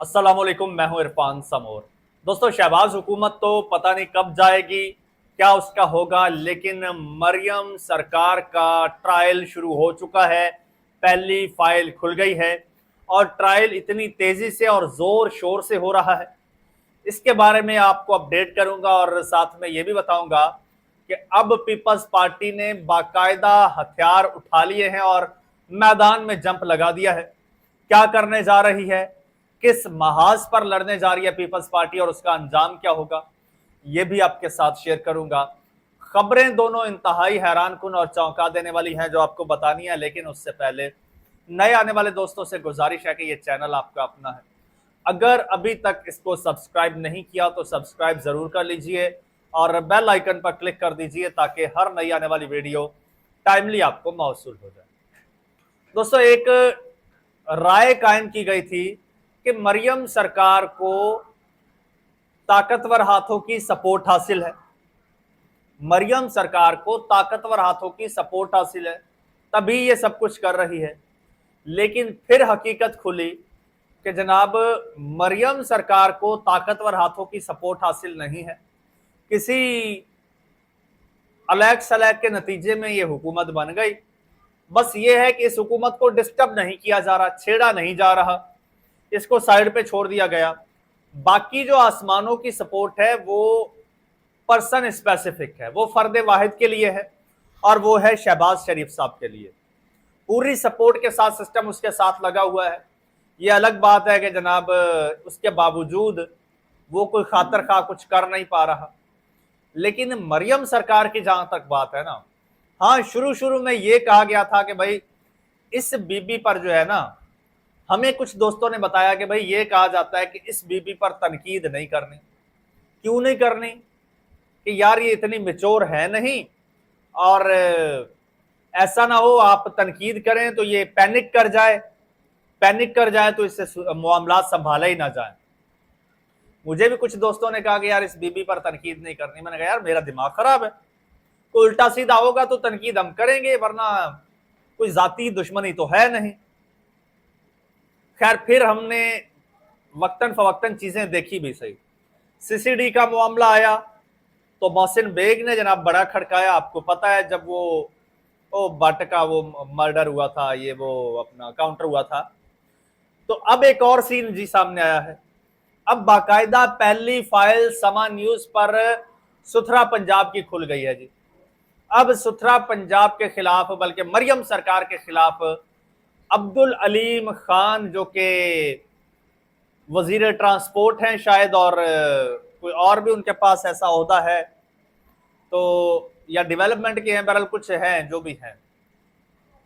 अस्सलामुअलैकुम, मैं हूं इरफान समोर। दोस्तों, शहबाज हुकूमत तो पता नहीं कब जाएगी, क्या उसका होगा, लेकिन मरियम सरकार का ट्रायल शुरू हो चुका है। पहली फाइल खुल गई है और ट्रायल इतनी तेजी से और जोर शोर से हो रहा है, इसके बारे में आपको अपडेट करूंगा और साथ में ये भी बताऊंगा कि अब पीपल्स पार्टी ने बाकायदा हथियार उठा लिए हैं और मैदान में जंप लगा दिया है। क्या करने जा रही है, किस महाज पर लड़ने जा रही है पीपल्स पार्टी और उसका अंजाम क्या होगा, यह भी आपके साथ शेयर करूंगा। खबरें दोनों इंतहाई हैरानकुन और चौंका देने वाली हैं जो आपको बतानी है, लेकिन उससे पहले नए आने वाले दोस्तों से गुजारिश है कि यह चैनल आपका अपना है। अगर अभी तक इसको सब्सक्राइब नहीं किया तो सब्सक्राइब जरूर कर लीजिए और बेल आइकन पर क्लिक कर दीजिए ताकि हर नई आने वाली वीडियो टाइमली आपको मौसूल हो जाए। दोस्तों, एक राय कायम की गई थी कि मरियम सरकार को ताकतवर हाथों की सपोर्ट हासिल है। मरियम सरकार को ताकतवर हाथों की सपोर्ट हासिल है, तभी ये सब कुछ कर रही है। लेकिन फिर हकीकत खुली कि जनाब, मरियम सरकार को ताकतवर हाथों की सपोर्ट हासिल नहीं है। किसी अलैक सलैक के नतीजे में ये हुकूमत बन गई। बस ये है कि इस हुकूमत को डिस्टर्ब नहीं किया जा रहा, छेड़ा नहीं जा रहा, इसको साइड पे छोड़ दिया गया। बाकी जो आसमानों की सपोर्ट है वो पर्सन स्पेसिफिक है, वो फर्द वाहिद के लिए है और वो है शहबाज शरीफ साहब के लिए। पूरी सपोर्ट के साथ सिस्टम उसके साथ लगा हुआ है। ये अलग बात है कि जनाब उसके बावजूद वो कोई खातर खा कुछ कर नहीं पा रहा। लेकिन मरियम सरकार की जहां तक बात है ना, हाँ, शुरू शुरू में ये कहा गया था कि भाई इस बीबी पर जो है ना, हमें कुछ दोस्तों ने बताया कि भाई ये कहा जाता है कि इस बीबी पर तनकीद नहीं करनी। क्यों नहीं करनी? कि यार ये इतनी मेच्योर है नहीं और ऐसा ना हो आप तनकीद करें तो ये पैनिक कर जाए, पैनिक कर जाए तो इससे मामला संभाला ही ना जाए। मुझे भी कुछ दोस्तों ने कहा कि यार इस बीबी पर तनकीद नहीं करनी। मैंने कहा यार मेरा दिमाग खराब है, कोई उल्टा सीधा होगा तो तनकीद हम करेंगे, वरना कोई जाती दुश्मनी तो है नहीं। खैर, फिर हमने वक्तन फवक्तन चीजें देखी भी सही। सीसीडी का मामला आया तो मोहसिन बेग ने जनाब बड़ा खड़काया। आपको पता है जब वो बट का वो मर्डर हुआ था, ये वो अपना काउंटर हुआ था, तो अब एक और सीन जी सामने आया है। अब बाकायदा पहली फाइल समा न्यूज पर सुथरा पंजाब की खुल गई है जी। अब सुथरा पंजाब के खिलाफ, बल्कि मरियम सरकार के खिलाफ अब्दुल अलीम खान जो कि वजीर ट्रांसपोर्ट हैं शायद, और कोई और भी उनके पास ऐसा ओहदा है, तो या डेवलपमेंट के हैं, बहरहाल कुछ हैं जो भी हैं,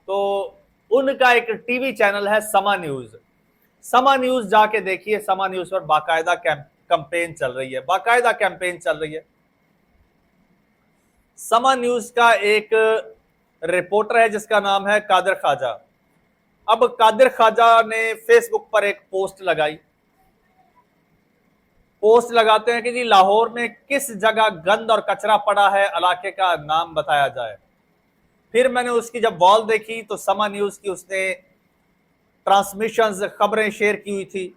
तो उनका एक टीवी चैनल है समा न्यूज। समा न्यूज जाके देखिए, समा न्यूज पर बाकायदा कैंपेन चल रही है, बाकायदा कैंपेन चल रही है। समा न्यूज का एक रिपोर्टर है जिसका नाम है कादिर ख्वाजा। अब कादिर ख्वाजा ने फेसबुक पर एक पोस्ट लगाई। पोस्ट लगाते हैं कि जी लाहौर में किस जगह गंद और कचरा पड़ा है, इलाके का नाम बताया जाए। फिर मैंने उसकी जब वॉल देखी तो समा न्यूज की उसने ट्रांसमिशंस, खबरें शेयर की हुई थी,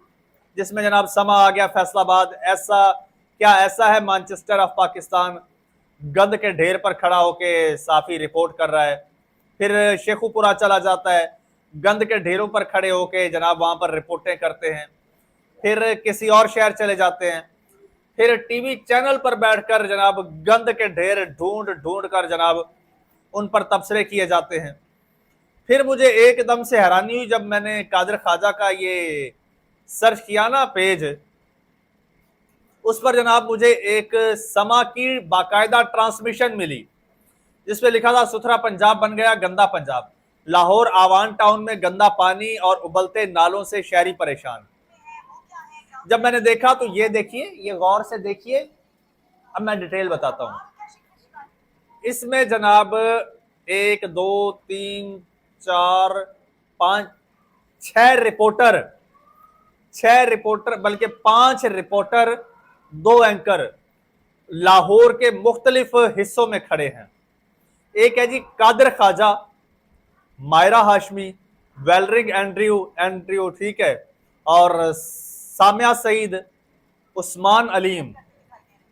जिसमें जनाब समा आ गया फैसलाबाद, ऐसा क्या ऐसा है मैनचेस्टर ऑफ पाकिस्तान, गंद के ढेर पर खड़ा होके साफी रिपोर्ट कर रहा है। फिर शेखुपुरा चला जाता है, गंद के ढेरों पर खड़े होके जनाब वहां पर रिपोर्टें करते हैं। फिर किसी और शहर चले जाते हैं, फिर टीवी चैनल पर बैठकर जनाब गंद के ढेर ढूंढ ढूंढ कर जनाब उन पर तबसरे किए जाते हैं। फिर मुझे एकदम से हैरानी हुई जब मैंने कादिर ख्वाजा का ये सर्च किया ना पेज, उस पर जनाब मुझे एक समा की बाकायदा ट्रांसमिशन मिली जिसपे लिखा था सुथरा पंजाब बन गया गंदा पंजाब, लाहौर आवान टाउन में गंदा पानी और उबलते नालों से शहरी परेशान। जब मैंने देखा तो ये देखिए, ये गौर से देखिए, अब मैं डिटेल बताता हूं। इसमें जनाब 1 2 3 4 5 छह रिपोर्टर बल्कि 5 रिपोर्टर, 2 एंकर लाहौर के मुख्तलिफ हिस्सों में खड़े हैं। एक है जी कादिर ख्वाजा, मायरा हाशमी, वेलरिंग एंड्रयू एंड्रयू, ठीक है, और सामिया सईद, उस्मान अलीम,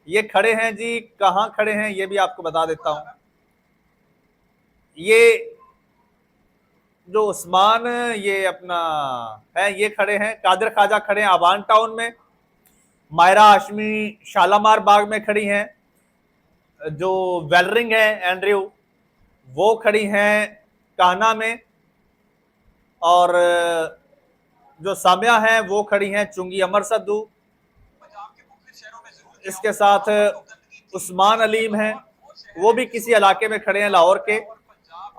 ये खड़े हैं जी। कहां खड़े हैं ये भी आपको बता देता हूं। ये जो उस्मान ये अपना है, ये खड़े हैं, कादिर ख्वाजा खड़े हैं आवान टाउन में, मायरा हाशमी शालामार बाग में खड़ी हैं, जो वेलरिंग है एंड्रयू वो खड़ी हैं कान्हा में, और जो सामिया है वो खड़ी हैं चुंगी अमर सद्दू। इसके साथ उस्मान अलीम हैं, वो भी किसी इलाके में खड़े हैं लाहौर के,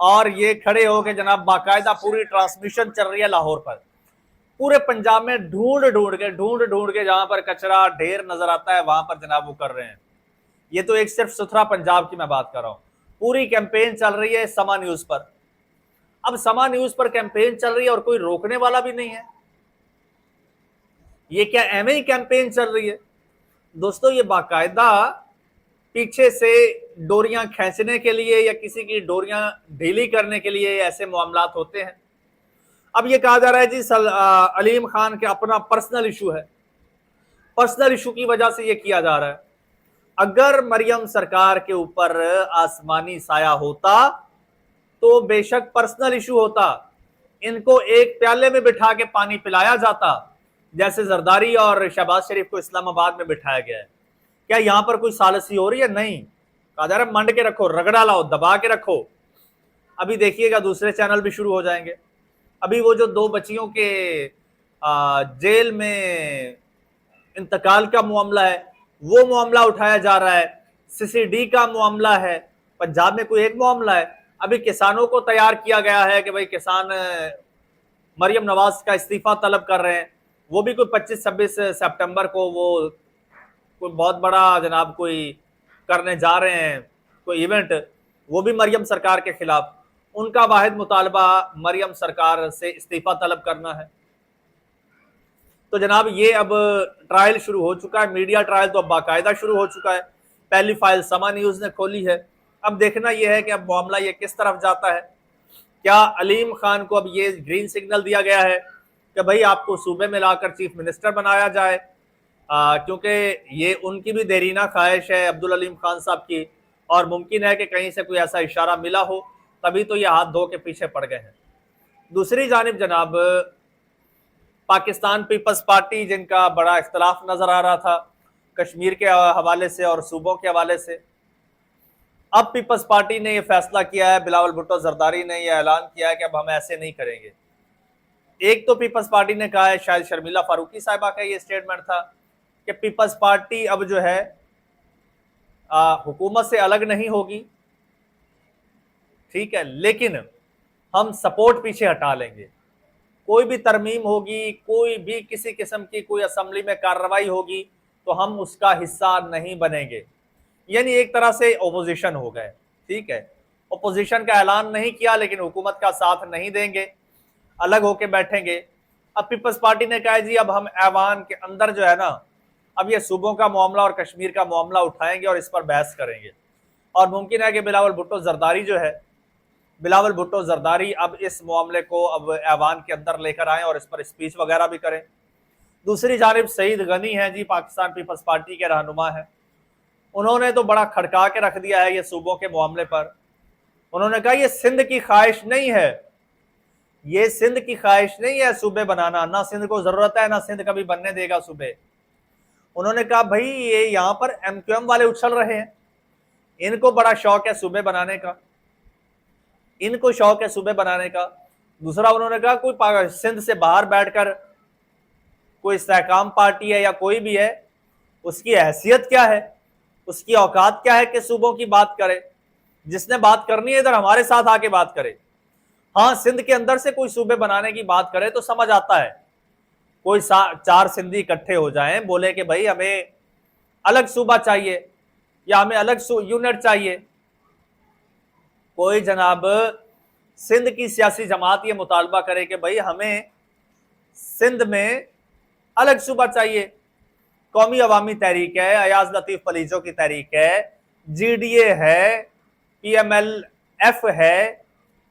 और ये खड़े हो के जनाब बाकायदा पूरी ट्रांसमिशन चल रही है लाहौर पर, पूरे पंजाब में ढूंढ ढूंढ के जहां पर कचरा ढेर नजर आता है वहां पर जनाब वो कर रहे हैं। ये तो एक सिर्फ सुथरा पंजाब की मैं बात कर रहा हूं। पूरी कैंपेन चल रही है समा न्यूज पर। अब समा न्यूज पर कैंपेन चल रही है और कोई रोकने वाला भी नहीं है। ये क्या एवं ही कैंपेन चल रही है? दोस्तों ये बाकायदा पीछे से डोरियां खींचने के लिए या किसी की डोरियां ढीली करने के लिए ऐसे मामलात होते हैं। अब ये कहा जा रहा है जी अलीम खान के अपना पर्सनल इशू है, पर्सनल इशू की वजह से ये किया जा रहा है। अगर मरियम सरकार के ऊपर आसमानी साया होता तो बेशक पर्सनल इशू होता, इनको एक प्याले में बिठा के पानी पिलाया जाता, जैसे जरदारी और शहबाज शरीफ को इस्लामाबाद में बिठाया गया है। क्या यहां पर कोई सालसी हो रही है? नहीं। कहा जा रहा है मंड के रखो, रगड़ा लाओ, दबा के रखो। अभी देखिएगा दूसरे चैनल भी शुरू हो जाएंगे। अभी वो जो 2 बच्चियों के जेल में इंतकाल का मामला है वो मामला उठाया जा रहा है, सीसीडी का मामला है, पंजाब में कोई एक मामला है। अभी किसानों को तैयार किया गया है कि भाई किसान मरियम नवाज का इस्तीफा तलब कर रहे हैं, वो भी कोई 25-26 सितंबर को वो कोई बहुत बड़ा जनाब कोई करने जा रहे हैं, कोई इवेंट, वो भी मरियम सरकार के खिलाफ। उनका वाहिद मुतालबा मरियम सरकार से इस्तीफा तलब करना है। तो जनाब ये अब ट्रायल शुरू हो चुका है, मीडिया ट्रायल तो अब बाकायदा शुरू हो चुका है। पहली फाइल समा न्यूज ने खोली है। अब देखना यह है कि अब मामला ये किस तरफ जाता है। क्या अलीम खान को अब ये ग्रीन सिग्नल दिया गया है कि भाई आपको सूबे में लाकर चीफ मिनिस्टर बनाया जाए, क्योंकि ये उनकी भी देरीना ख्वाहिश है अब्दुल अलीम खान साहब की, और मुमकिन है कि कहीं से कोई ऐसा इशारा मिला हो, तभी तो ये हाथ धो के पीछे पड़ गए हैं। दूसरी जानिब जनाब पाकिस्तान पीपल्स पार्टी, जिनका बड़ा इख्तलाफ नजर आ रहा था कश्मीर के हवाले से और सूबों के हवाले से, अब पीपल्स पार्टी ने यह फैसला किया है, बिलावल भुट्टो जरदारी ने यह ऐलान किया है कि अब हम ऐसे नहीं करेंगे। एक तो पीपल्स पार्टी ने कहा है, शायद शर्मिला फारूकी साहिबा का ये स्टेटमेंट था कि पीपल्स पार्टी अब जो है हुकूमत से अलग नहीं होगी, ठीक है, लेकिन हम सपोर्ट पीछे हटा लेंगे। कोई भी तरमीम होगी, कोई भी किसी किस्म की कोई असेंबली में कार्रवाई होगी तो हम उसका हिस्सा नहीं बनेंगे। यानी एक तरह से ओपोजिशन हो गए, ठीक है, ओपोजिशन का ऐलान नहीं किया लेकिन हुकूमत का साथ नहीं देंगे, अलग होके बैठेंगे। अब पीपल्स पार्टी ने कहा जी अब हम ऐवान के अंदर जो है ना, अब ये सूबों का मामला और कश्मीर का मामला उठाएंगे और इस पर बहस करेंगे, और मुमकिन है कि बिलावल भुट्टो जरदारी जो है, बिलावल भुट्टो जरदारी अब इस मामले को अब ऐवान के अंदर लेकर आए और इस पर स्पीच वगैरह भी करें। दूसरी जानिब सईद गनी है जी, पाकिस्तान पीपल्स पार्टी के रहनुमा है, उन्होंने तो बड़ा खड़का के रख दिया है ये सूबों के मामले पर। उन्होंने कहा ये सिंध की ख्वाहिश नहीं है, ये सिंध की ख्वाहिश नहीं है सूबे बनाना, ना सिंध को जरूरत है, ना सिंध कभी बनने देगा सूबे। उन्होंने कहा भाई ये यहां पर एमक्यूएम वाले उछल रहे हैं, इनको बड़ा शौक है सूबे बनाने का, इनको शौक है सूबे बनाने का। दूसरा उन्होंने कहा कोई सिंध से बाहर बैठकर कोई इस्तेहकाम पार्टी है या कोई भी है, उसकी हैसियत क्या है, उसकी औकात क्या है कि सूबों की बात करे। जिसने बात करनी है इधर हमारे साथ आके बात करे। हाँ, सिंध के अंदर से कोई सूबे बनाने की बात करे तो समझ आता है, कोई 4 सिंधी इकट्ठे हो जाएं, बोले कि भाई हमें अलग सूबा चाहिए या हमें अलग यूनिट चाहिए। कोई जनाब सिंध की सियासी जमात ये मुतालबा करे कि भाई हमें सिंध में अलग सूबा चाहिए। कौमी अवामी तहरीक है, अयाज लतीफ पलीजो की तहरीक है, जीडीए है, पीएमएलएफ है,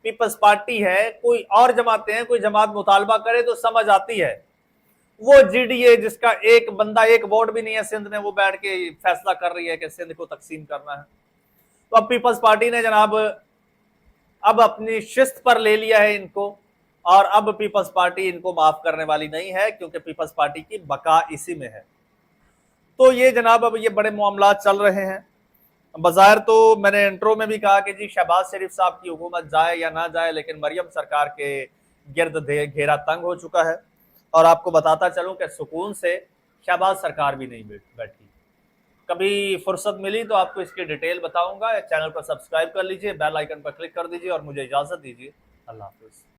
पीपल्स पार्टी है, कोई और जमातें हैं, कोई जमात मुतालबा करे तो समझ आती है। वो जीडीए जिसका एक बंदा, एक वोट भी नहीं है सिंध में, वो बैठ के फैसला कर रही है कि सिंध को तकसीम करना है। तो अब पीपल्स पार्टी ने जनाब अब अपनी शिस्त पर ले लिया है इनको, और अब पीपल्स पार्टी इनको माफ करने वाली नहीं है, क्योंकि पीपल्स पार्टी की बका इसी में है। तो ये जनाब अब ये बड़े मामला चल रहे हैं। बाज़ाहिर तो मैंने इंट्रो में भी कहा कि जी शहबाज शरीफ साहब की हुकूमत जाए या ना जाए, लेकिन मरियम सरकार के गिर्द घेरा तंग हो चुका है। और आपको बताता चलूं कि सुकून से शहबाज सरकार भी नहीं बैठी। कभी फुर्सत मिली तो आपको इसकी डिटेल बताऊंगा। चैनल पर सब्सक्राइब कर लीजिए, बेल आइकन पर क्लिक कर दीजिए और मुझे इजाजत दीजिए। अल्लाह हाफिज।